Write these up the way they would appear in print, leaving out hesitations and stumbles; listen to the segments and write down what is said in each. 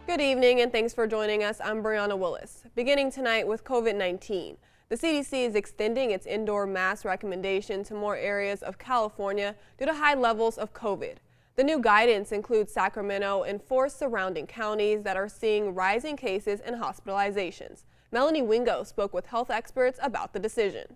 Good evening and thanks for joining us. I'm Brianna Willis. Beginning tonight with COVID-19, the CDC is extending its indoor mask recommendation to more areas of California due to high levels of COVID. The new guidance includes Sacramento and 4 surrounding counties that are seeing rising cases and hospitalizations. Melanie Wingo spoke with health experts about the decision.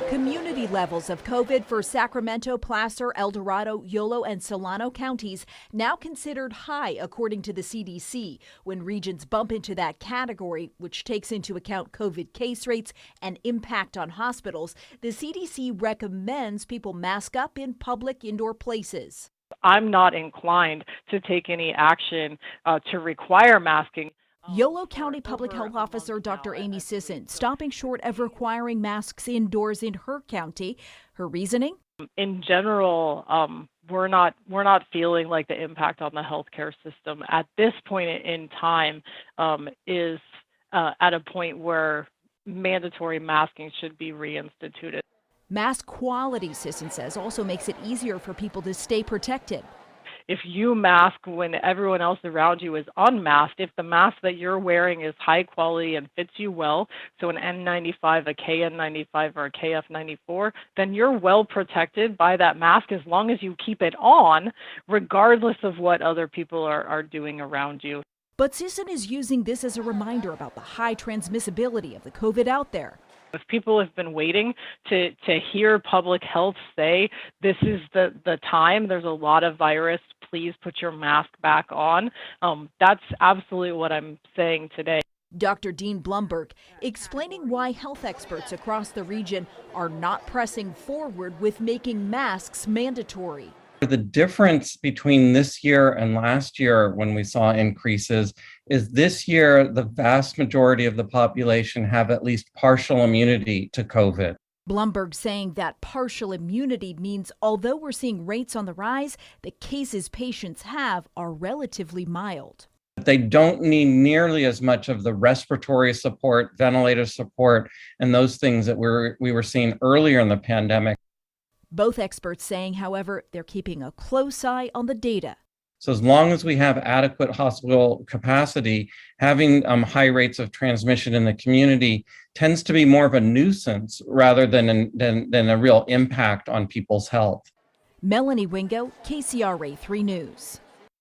Community levels of COVID for Sacramento, Placer, El Dorado, Yolo, and Solano counties now considered high according to the CDC. When regions bump into that category, which takes into account COVID case rates and impact on hospitals, the CDC recommends people mask up in public indoor places. I'm not inclined to take any action to require masking. Yolo County Public Health Officer Dr. Amy Sisson stopping short of requiring masks indoors in her county. Her reasoning? In general, we're not feeling like the impact on the healthcare system at this point in time is at a point where mandatory masking should be reinstituted. Mask quality, Sisson says, also makes it easier for people to stay protected. If you mask when everyone else around you is unmasked, if the mask that you're wearing is high quality and fits you well, so an N95, a KN95, or a KF94, then you're well protected by that mask as long as you keep it on, regardless of what other people are doing around you. But Sisson is using this as a reminder about the high transmissibility of the COVID out there. If people have been waiting to hear public health say this is the time, there's a lot of virus, please put your mask back on. That's absolutely what I'm saying today. Dr. Dean Blumberg explaining why health experts across the region are not pressing forward with making masks mandatory. The difference between this year and last year when we saw increases is this year the vast majority of the population have at least partial immunity to COVID. Blumberg saying that partial immunity means although we're seeing rates on the rise, the cases patients have are relatively mild. They don't need nearly as much of the respiratory support, ventilator support, and those things that we were seeing earlier in the pandemic. Both experts saying, however, they're keeping a close eye on the data. So as long as we have adequate hospital capacity, having high rates of transmission in the community tends to be more of a nuisance rather than a real impact on people's health. Melanie Wingo, KCRA 3 News.